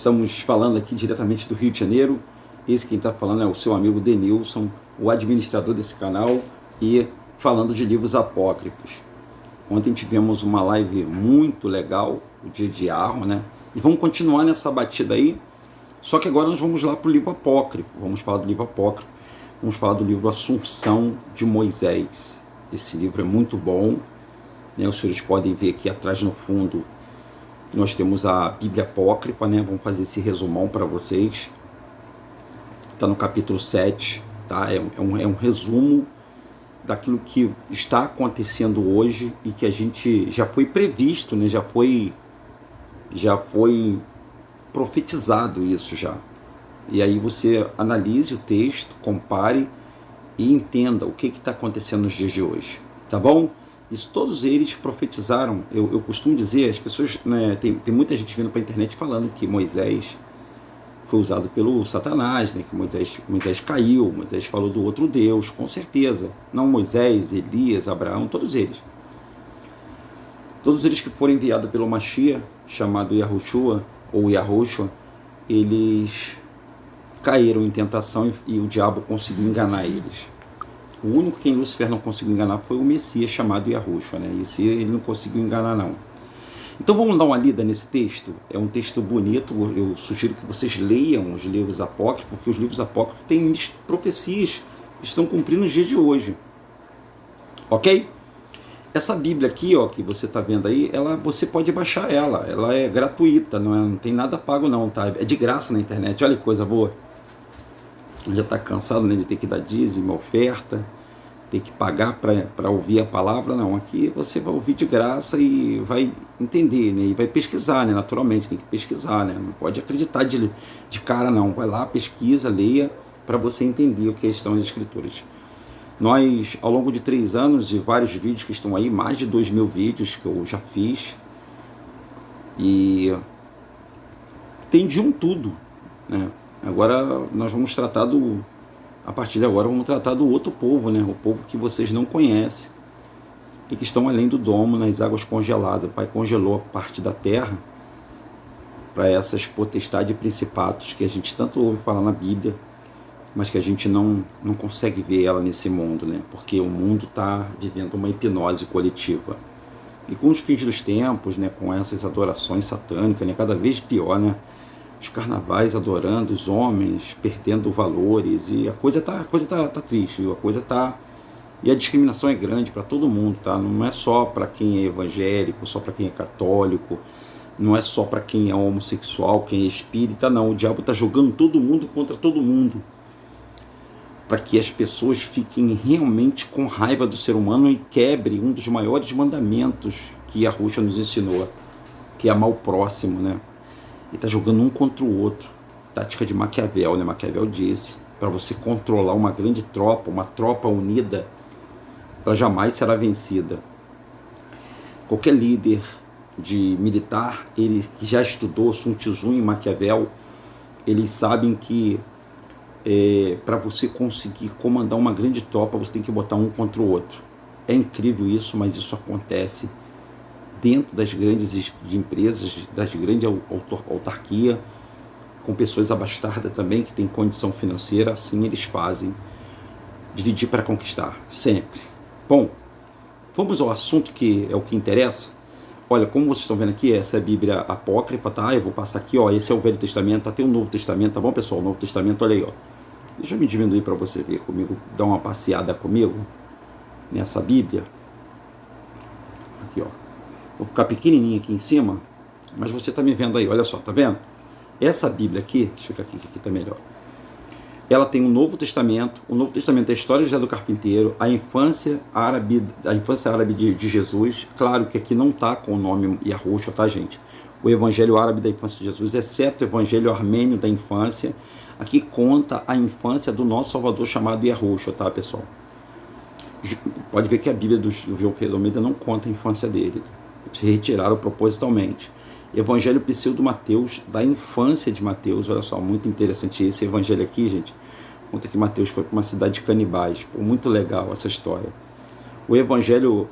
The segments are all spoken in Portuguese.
Estamos falando aqui diretamente do Rio de Janeiro. Esse quem está falando é o seu amigo Denilson, o administrador desse canal, e falando de livros apócrifos. Ontem tivemos uma live muito legal, o dia de Arro, né? E vamos continuar nessa batida aí, só que agora nós vamos lá para o livro apócrifo. Vamos falar do livro apócrifo, vamos falar do livro Assunção de Moisés. Esse livro é muito bom, né? Os senhores podem ver aqui atrás no fundo, nós temos a Bíblia Apócrifa, né? Vamos fazer esse resumão para vocês. Está no capítulo 7, tá? É um resumo daquilo que está acontecendo hoje e que a gente já foi previsto, né? Já foi profetizado isso já. E aí você analise o texto, compare e entenda o que está acontecendo nos dias de hoje, tá bom? Isso todos eles profetizaram. Eu costumo dizer, as pessoas, né, tem muita gente vindo para a internet falando que Moisés foi usado pelo Satanás, né, que Moisés caiu, Moisés falou do outro Deus, com certeza. Não Moisés, Elias, Abraão, todos eles. Todos eles que foram enviados pelo Mashiach, chamado Yahushua, ou Yahushua, eles caíram em tentação e o diabo conseguiu enganar eles. O único quem Lúcifer não conseguiu enganar foi o Messias, chamado Yahushua, né? Esse ele não conseguiu enganar, não. Então vamos dar uma lida nesse texto. É um texto bonito, eu sugiro que vocês leiam os livros apócrifos, porque os livros apócrifos têm profecias que estão cumprindo nos dias de hoje. Ok? Essa Bíblia aqui, ó, que você está vendo aí, você pode baixar ela é gratuita, não tem nada pago não, tá? É de graça na internet, olha que coisa boa. Já está cansado, né, de ter que dar dízimo, oferta, ter que pagar para ouvir a palavra. Não, aqui você vai ouvir de graça e vai entender, né, e vai pesquisar, né, naturalmente, tem que pesquisar, né, não pode acreditar de cara não, vai lá, pesquisa, leia, para você entender o que são as escrituras. Nós, ao longo de 3 anos e vários vídeos que estão aí, mais de 2.000 vídeos que eu já fiz, e tem de um tudo, né. Agora nós vamos tratar a partir de agora vamos tratar do outro povo, né? O povo que vocês não conhecem e que estão além do domo, nas águas congeladas. O Pai congelou a parte da terra para essas potestades e principados que a gente tanto ouve falar na Bíblia, mas que a gente não consegue ver ela nesse mundo, né? Porque o mundo está vivendo uma hipnose coletiva. E com os fins dos tempos, né? Com essas adorações satânicas, né? Cada vez pior, né? Os carnavais adorando os homens, perdendo valores, e a coisa tá triste, viu? E a discriminação é grande para todo mundo, tá? Não é só para quem é evangélico, só para quem é católico, não é só para quem é homossexual, quem é espírita, não. O diabo está jogando todo mundo contra todo mundo, para que as pessoas fiquem realmente com raiva do ser humano e quebre um dos maiores mandamentos que Yahushua nos ensinou, que é amar o próximo, né? Ele está jogando um contra o outro. Tática de Maquiavel, né? Maquiavel disse, para você controlar uma grande tropa, uma tropa unida, ela jamais será vencida. Qualquer líder de militar, ele que já estudou Sun Tzu e Maquiavel, eles sabem que para você conseguir comandar uma grande tropa, você tem que botar um contra o outro. É incrível isso, mas isso acontece dentro das grandes empresas, das grandes autarquias, com pessoas abastadas também, que têm condição financeira, assim eles fazem, dividir para conquistar, sempre. Bom, vamos ao assunto que é o que interessa. Olha, como vocês estão vendo aqui, essa é a Bíblia Apócrifa, tá? Eu vou passar aqui, ó, esse é o Velho Testamento, tá? Tem o Novo Testamento, tá bom, pessoal? O Novo Testamento, olha aí, ó. Deixa eu me diminuir para você ver comigo, dar uma passeada comigo nessa Bíblia. Aqui, ó. Vou ficar pequenininho aqui em cima, mas você está me vendo aí, olha só, tá vendo? Essa Bíblia aqui, deixa eu ficar aqui está melhor. Ela tem o Novo Testamento é a história de José do Carpinteiro, a infância árabe de Jesus. Claro que aqui não está com o nome Yahushua, tá, gente? O Evangelho árabe da infância de Jesus, exceto o Evangelho armênio da infância. Aqui conta a infância do nosso Salvador chamado Yahushua, tá, pessoal? Pode ver que a Bíblia do João Ferreira Almeida não conta a infância dele, tá? Se retiraram propositalmente. Evangelho Pseudo Mateus, da infância de Mateus. Olha só, muito interessante esse evangelho aqui, gente. Conta que Mateus foi para uma cidade de canibais. Pô, muito legal essa história. O evangelho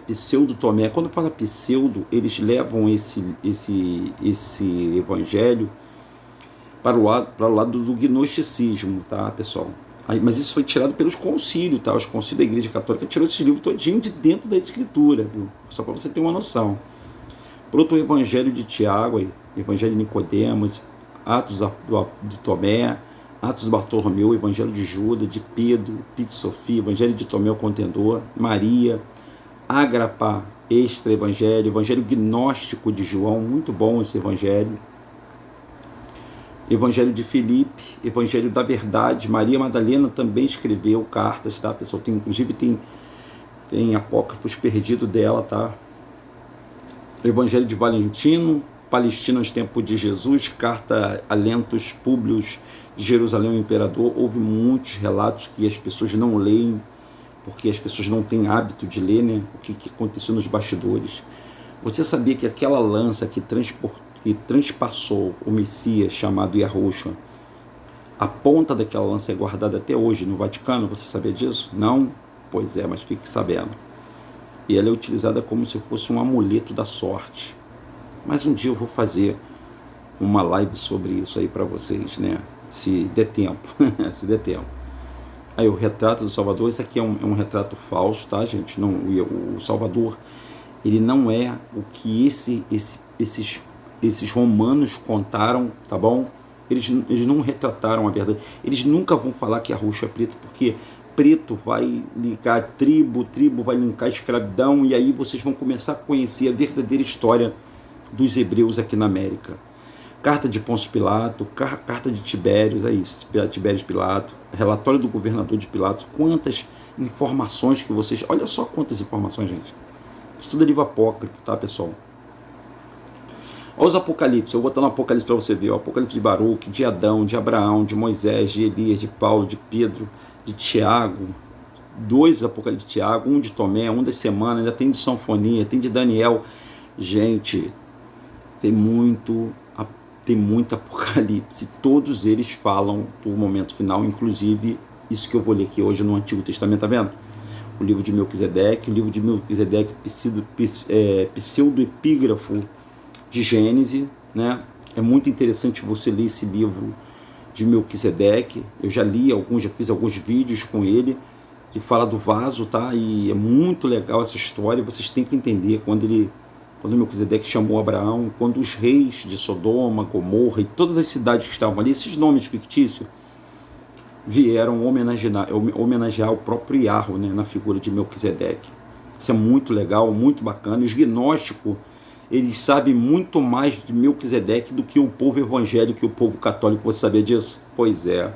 Pseudo Tomé, quando fala pseudo, eles levam esse evangelho para o lado do gnosticismo, tá, pessoal? Mas isso foi tirado pelos concílios, tá? Os concílios da Igreja Católica tirou esse livro todinho de dentro da Escritura, viu? Só para você ter uma noção. Por outro, o Evangelho de Tiago, Evangelho de Nicodemos, Atos de Tomé, Atos de Bartolomeu, Evangelho de Judas, de Pedro, Pito Sofia, Evangelho de Tomé o Contendor, Maria, Agrapa, Extra Evangelho, Evangelho Gnóstico de João, muito bom esse Evangelho. Evangelho de Filipe, Evangelho da Verdade. Maria Madalena também escreveu cartas, tá, pessoal? Inclusive tem apócrifos perdidos dela, tá? Evangelho de Valentino, Palestina aos tempos de Jesus, carta a Lentos Públios de Jerusalém ao Imperador. Houve muitos relatos que as pessoas não leem, porque as pessoas não têm hábito de ler, né? O que aconteceu nos bastidores. Você sabia que aquela lança que transpassou o Messias, chamado Yahushua, a ponta daquela lança é guardada até hoje no Vaticano? Você sabia disso? Não? Pois é, mas fique sabendo. E ela é utilizada como se fosse um amuleto da sorte. Mas um dia eu vou fazer uma live sobre isso aí para vocês, né? Se der tempo. Se der tempo. Aí o retrato do Salvador, esse aqui é um retrato falso, tá, gente? Não, o Salvador, ele não é o que esses romanos contaram, tá bom? Eles não retrataram a verdade. Eles nunca vão falar que a Yahushua é preto, porque preto vai linkar a tribo vai linkar a escravidão, e aí vocês vão começar a conhecer a verdadeira história dos hebreus aqui na América. Carta de Pôncio Pilato, carta de Tibérios, é isso, Tibérios Pilato, relatório do governador de Pilatos. Quantas informações que vocês... Olha só quantas informações, gente. Isso tudo é livro apócrifo, tá, pessoal? Olha os Apocalipse, eu vou botar no Apocalipse para você ver. O Apocalipse de Baruque, de Adão, de Abraão, de Moisés, de Elias, de Paulo, de Pedro, de Tiago. 2 Apocalipse de Tiago, 1 de Tomé, 1 da semana, ainda tem de Sinfonia, tem de Daniel. Gente, tem muito Apocalipse. Todos eles falam do momento final, inclusive isso que eu vou ler aqui hoje no Antigo Testamento, tá vendo? O livro de Melquisedeque, pseudo-epígrafo de Gênesis, né? É muito interessante você ler esse livro de Melquisedeque. Eu já li alguns, já fiz alguns vídeos com ele, que fala do vaso, tá? E é muito legal essa história. Vocês têm que entender quando Melquisedeque chamou Abraão, quando os reis de Sodoma, Gomorra e todas as cidades que estavam ali, esses nomes fictícios, vieram homenagear o próprio Yahweh, né, na figura de Melquisedeque. Isso é muito legal, muito bacana. E os gnósticos, eles sabem muito mais de Melquisedeque do que o povo evangélico e o povo católico. Você sabia disso? Pois é.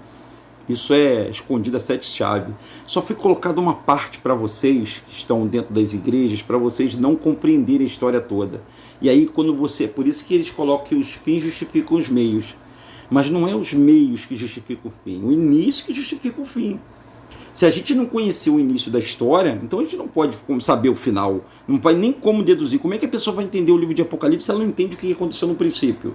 Isso é escondido a 7 chaves. Só foi colocado uma parte para vocês que estão dentro das igrejas, para vocês não compreenderem a história toda. E aí por isso que eles colocam que os fins justificam os meios. Mas não é os meios que justificam o fim, o início que justifica o fim. Se a gente não conhecer o início da história, então a gente não pode saber o final. Não vai nem como deduzir. Como é que a pessoa vai entender o livro de Apocalipse se ela não entende o que aconteceu no princípio?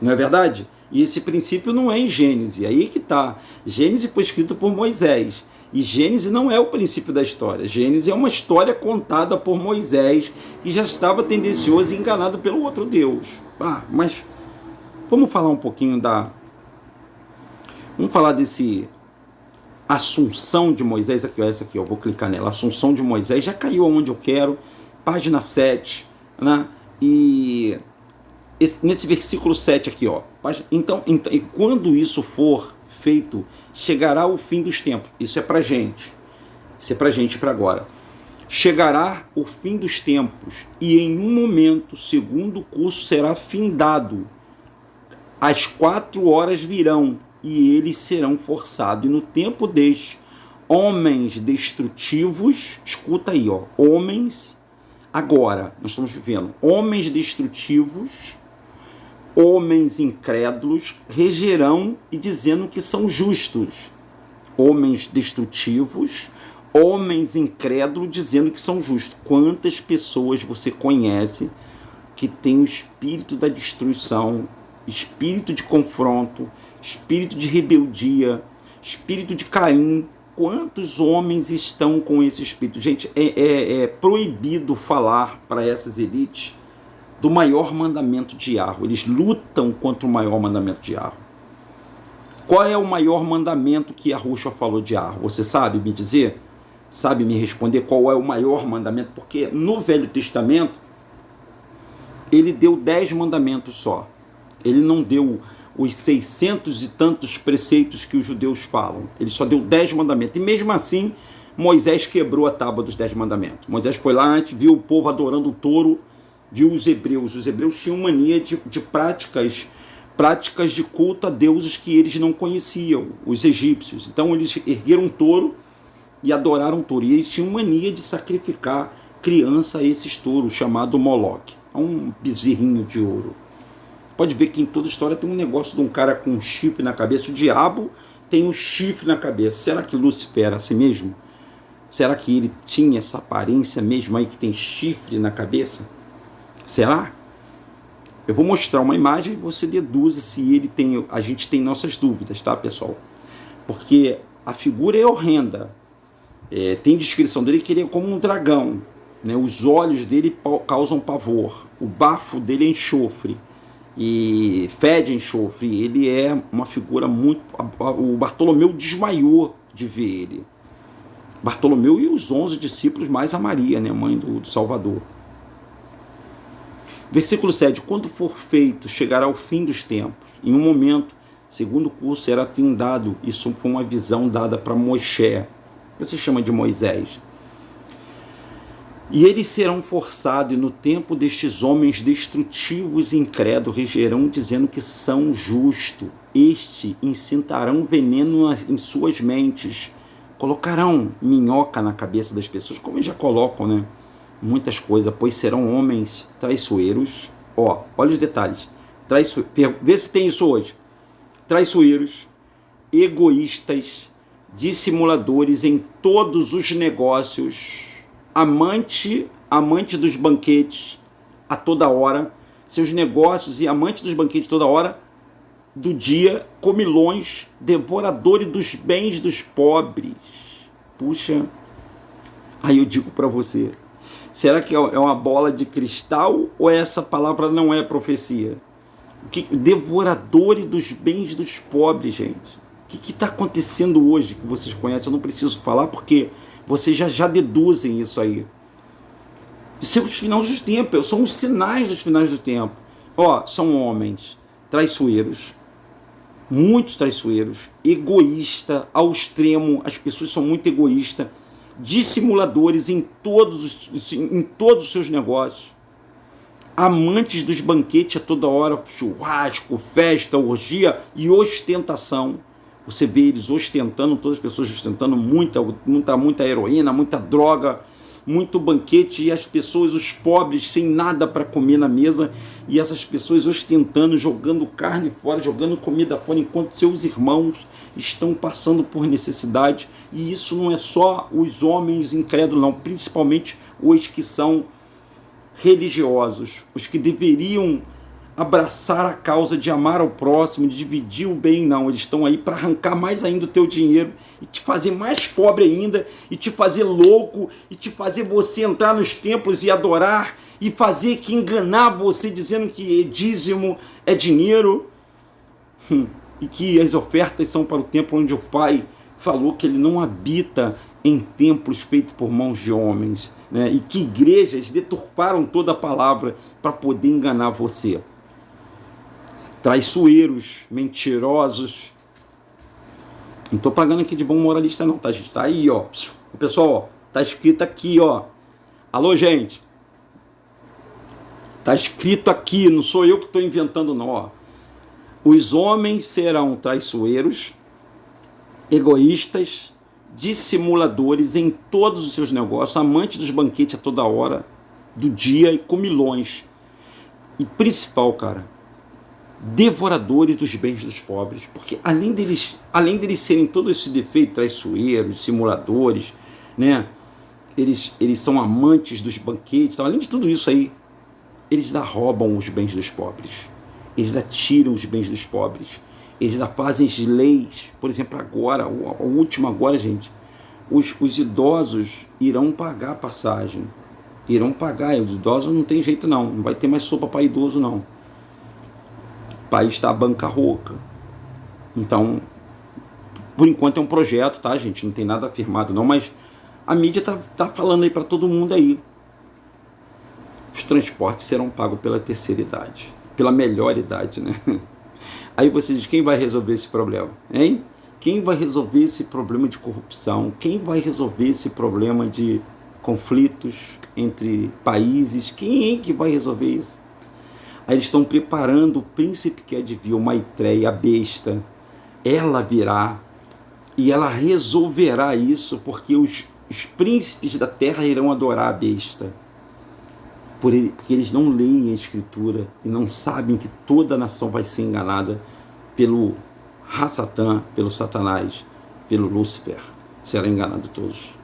Não é verdade? E esse princípio não é em Gênesis, aí que está. Gênesis foi escrito por Moisés, e Gênesis não é o princípio da história. Gênesis é uma história contada por Moisés, que já estava tendencioso e enganado pelo outro Deus. Mas vamos falar um pouquinho Vamos falar desse Assunção de Moisés, essa aqui, eu vou clicar nela. Assunção de Moisés, já caiu aonde eu quero, página 7, né? E nesse versículo 7 aqui, ó. Então, e quando isso for feito, chegará o fim dos tempos. Isso é pra gente. Isso é pra gente para agora. Chegará o fim dos tempos, e em um momento, segundo o curso, será findado. As 4 horas virão, e eles serão forçados. E no tempo deste, homens destrutivos, escuta aí, ó, homens, agora, nós estamos vivendo, homens destrutivos, homens incrédulos, regerão e dizendo que são justos. Homens destrutivos, homens incrédulos dizendo que são justos. Quantas pessoas você conhece que tem o espírito da destruição, espírito de confronto, espírito de rebeldia, espírito de Caim? Quantos homens estão com esse espírito? Gente, é proibido falar para essas elites do maior mandamento de Yahweh. Eles lutam contra o maior mandamento de Yahweh. Qual é o maior mandamento que Yahushua falou de Yahweh? Você sabe me dizer? Sabe me responder qual é o maior mandamento? Porque no Velho Testamento, ele deu 10 mandamentos só. Ele não deu os 600 e tantos preceitos que os judeus falam. Ele só deu 10 mandamentos. E mesmo assim, Moisés quebrou a tábua dos 10 mandamentos. Moisés foi lá antes, viu o povo adorando o touro, viu os hebreus. Os hebreus tinham mania de práticas de culto a deuses que eles não conheciam, os egípcios. Então eles ergueram um touro e adoraram o touro. E eles tinham mania de sacrificar criança a esses touros, chamado Moloque. É um bezerrinho de ouro. Pode ver que em toda história tem um negócio de um cara com um chifre na cabeça. O diabo tem um chifre na cabeça. Será que Lúcifer era assim mesmo? Será que ele tinha essa aparência mesmo aí que tem chifre na cabeça? Será? Eu vou mostrar uma imagem e você deduza se ele tem. A gente tem nossas dúvidas, tá, pessoal? Porque a figura é horrenda. Tem descrição dele que ele é como um dragão, né? Os olhos dele causam pavor. O bafo dele é enxofre e fede enxofre. Ele é uma figura muito. O Bartolomeu desmaiou de ver ele. Bartolomeu e os 11 discípulos mais a Maria, né, mãe do Salvador. Versículo 7. Quando for feito, chegará o fim dos tempos. Em um momento, segundo o curso, será findado. Isso foi uma visão dada para Moisés. Você chama de Moisés. E eles serão forçados, e no tempo destes homens destrutivos e incrédulos regerão, dizendo que são justos. Este incitarão veneno em suas mentes. Colocarão minhoca na cabeça das pessoas, como eles já colocam, né? Muitas coisas, pois serão homens traiçoeiros. Olha os detalhes. Vê se tem isso hoje. Traiçoeiros, egoístas, dissimuladores em todos os negócios, amante dos banquetes a toda hora, seus negócios e amante dos banquetes toda hora do dia, comilões, devoradores dos bens dos pobres. Puxa, aí eu digo para você, será que é uma bola de cristal ou essa palavra não é profecia? Devoradores dos bens dos pobres, gente. O que está acontecendo hoje que vocês conhecem? Eu não preciso falar porque vocês já deduzem isso aí. São os finais dos tempos, são os sinais dos finais do tempo. São homens traiçoeiros, muitos traiçoeiros, egoísta ao extremo, as pessoas são muito egoístas, dissimuladores em todos os seus negócios, amantes dos banquetes a toda hora, churrasco, festa, orgia e ostentação. Você vê eles ostentando, todas as pessoas ostentando muita heroína, muita droga, muito banquete, e as pessoas, os pobres, sem nada para comer na mesa, e essas pessoas ostentando, jogando carne fora, jogando comida fora, enquanto seus irmãos estão passando por necessidade. E isso não é só os homens incrédulos, não, principalmente os que são religiosos, os que deveriam abraçar a causa de amar ao próximo, de dividir o bem. Não, eles estão aí para arrancar mais ainda o teu dinheiro e te fazer mais pobre ainda, e te fazer louco, e te fazer você entrar nos templos e adorar, e fazer que enganar você dizendo que dízimo é dinheiro, e que as ofertas são para o templo onde o Pai falou que ele não habita em templos feitos por mãos de homens, né? E que igrejas deturparam toda a palavra para poder enganar você. Traiçoeiros, mentirosos. Não estou pagando aqui de bom moralista não, tá, gente? Tá aí, ó. O pessoal, tá escrito aqui, ó. Alô, gente. Tá escrito aqui, não sou eu que estou inventando não, ó. Os homens serão traiçoeiros, egoístas, dissimuladores em todos os seus negócios, amantes dos banquetes a toda hora do dia e comilões. E principal, cara, devoradores dos bens dos pobres. Porque além deles serem todos esses defeitos, traiçoeiros, simuladores, né? Eles são amantes dos banquetes. Então, além de tudo isso aí, eles roubam os bens dos pobres. Eles tiram os bens dos pobres. Eles fazem as leis. Por exemplo, agora, o último agora, gente, os idosos irão pagar a passagem. irão pagar. E os idosos não tem jeito não, não vai ter mais sopa para idoso não. O país está à bancarrota. Então, por enquanto é um projeto, tá, gente? Não tem nada afirmado não, mas a mídia tá falando aí para todo mundo aí. Os transportes serão pagos pela terceira idade, pela melhor idade, né? Aí você diz, quem vai resolver esse problema? Hein? Quem vai resolver esse problema de corrupção? Quem vai resolver esse problema de conflitos entre países? Quem é que vai resolver isso? Aí eles estão preparando o príncipe que adivinha, o Maitreya, a besta. Ela virá e ela resolverá isso, porque os príncipes da terra irão adorar a besta. Porque eles não leem a escritura e não sabem que toda a nação vai ser enganada pelo Satã, pelo Satanás, pelo Lúcifer. Será enganado todos.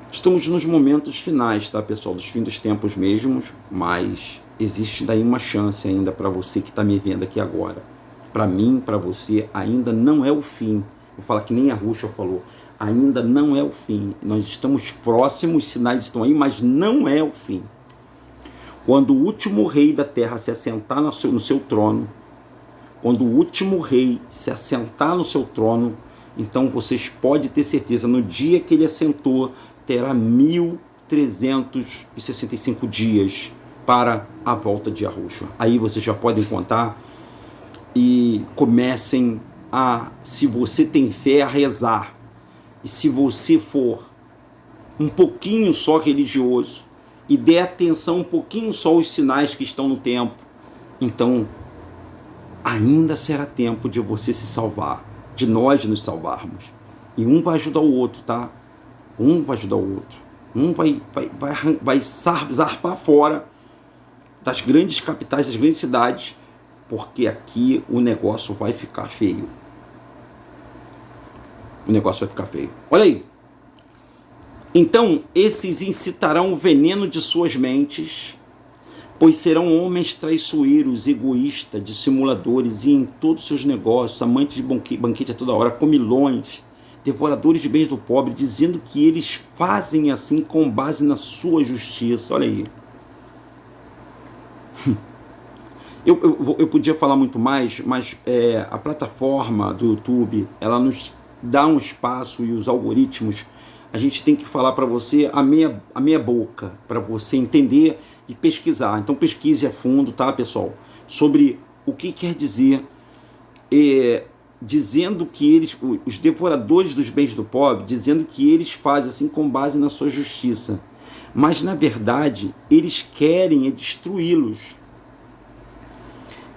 Estamos nos momentos finais, tá, pessoal? Dos fins dos tempos mesmos, mas existe daí uma chance ainda para você que está me vendo aqui agora. Para mim, para você, ainda não é o fim. Vou falar que nem a Ruxa falou. Ainda não é o fim. Nós estamos próximos, os sinais estão aí, mas não é o fim. Quando o último rei da terra se assentar no seu trono, quando o último rei se assentar no seu trono, então vocês podem ter certeza, no dia que ele assentou, terá 1365 dias para a volta de Yahushua. Aí vocês já podem contar e comecem a, se você tem fé, a rezar. E se você for um pouquinho só religioso e der atenção um pouquinho só aos sinais que estão no tempo, então ainda será tempo de você se salvar, de nós nos salvarmos. E um vai ajudar o outro, tá? Um vai ajudar o outro. Um vai zarpar fora das grandes capitais, das grandes cidades, porque aqui o negócio vai ficar feio. O negócio vai ficar feio. Olha aí. Então, esses incitarão o veneno de suas mentes, pois serão homens traiçoeiros, egoístas, dissimuladores, e em todos os seus negócios, amantes de banquete a toda hora, comilões, devoradores de bens do pobre, dizendo que eles fazem assim com base na sua justiça. Olha aí. Eu podia falar muito mais, mas a plataforma do YouTube, ela nos dá um espaço, e os algoritmos, a gente tem que falar para você a meia boca, para você entender e pesquisar. Então pesquise a fundo, tá, pessoal? Sobre o que quer dizer, dizendo que eles, os devoradores dos bens do pobre, dizendo que eles fazem assim com base na sua justiça. Mas na verdade, eles querem destruí-los.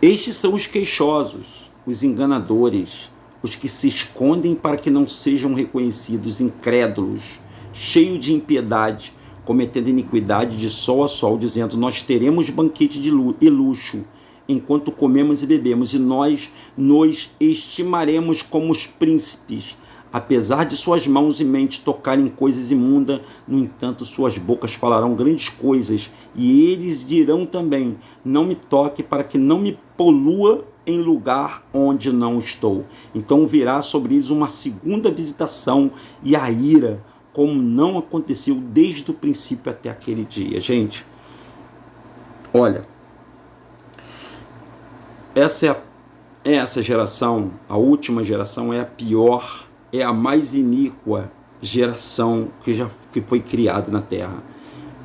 Estes são os queixosos, os enganadores, os que se escondem para que não sejam reconhecidos, incrédulos, cheios de impiedade, cometendo iniquidade de sol a sol, dizendo: nós teremos banquete e luxo, enquanto comemos e bebemos, e nós nos estimaremos como os príncipes. Apesar de suas mãos e mentes tocarem coisas imundas, no entanto suas bocas falarão grandes coisas, e eles dirão também: não me toque, para que não me polua em lugar onde não estou. Então virá sobre eles uma segunda visitação e a ira, como não aconteceu desde o princípio até aquele dia. Gente, olha, essa geração, a última geração, é a pior, é a mais iníqua geração que foi criada na Terra.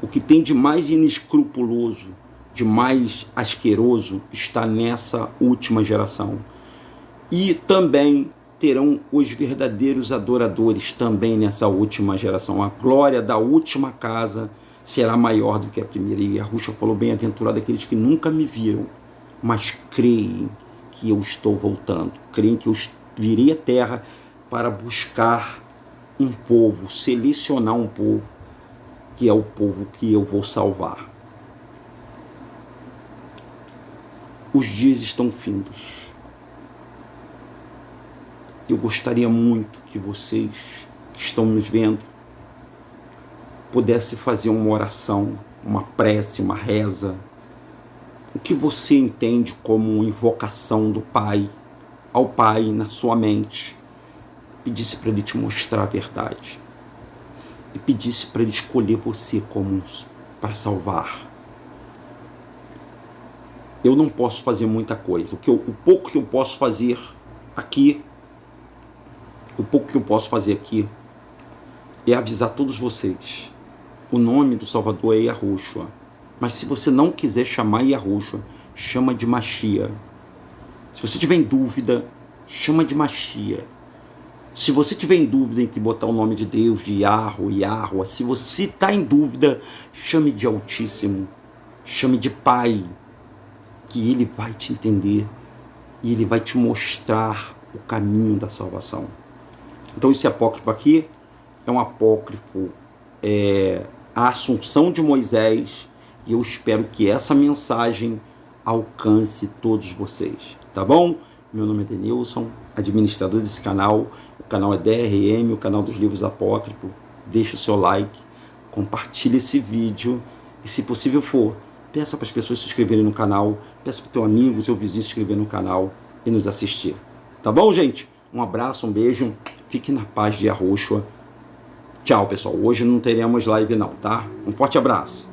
O que tem de mais inescrupuloso, de mais asqueroso, está nessa última geração. E também terão os verdadeiros adoradores também nessa última geração. A glória da última casa será maior do que a primeira. E a Ruxa falou: bem-aventurado aqueles que nunca me viram, mas creem que eu estou voltando, creem que eu virei a terra para buscar um povo, selecionar um povo, que é o povo que eu vou salvar. Os dias estão findos. Eu gostaria muito que vocês que estão nos vendo pudessem fazer uma oração, uma prece, uma reza, o que você entende como invocação do Pai, ao Pai na sua mente, pedisse para Ele te mostrar a verdade. e pedisse para Ele escolher você como para salvar. Eu não posso fazer muita coisa. O pouco que eu posso fazer aqui, é avisar todos vocês. O nome do Salvador é Yahushua. Mas se você não quiser chamar Yahushua, chama de Mashiach. Se você tiver em dúvida, chama de Mashiach. Se você tiver em dúvida entre botar o nome de Deus, de Yahweh, se você está em dúvida, chame de Altíssimo, chame de Pai, que Ele vai te entender e Ele vai te mostrar o caminho da salvação. Então esse apócrifo aqui é um apócrifo, a Assunção de Moisés, e eu espero que essa mensagem alcance todos vocês, tá bom? Meu nome é Denilson, administrador desse canal. O canal é DRM, o canal dos livros apócrifos. Deixe o seu like, compartilhe esse vídeo e, se possível for, peça para as pessoas se inscreverem no canal, peça para o teu amigo, seu vizinho se inscrever no canal e nos assistir. Tá bom, gente? Um abraço, um beijo, fique na paz de Yahushua. Tchau, pessoal. Hoje não teremos live não, tá? Um forte abraço.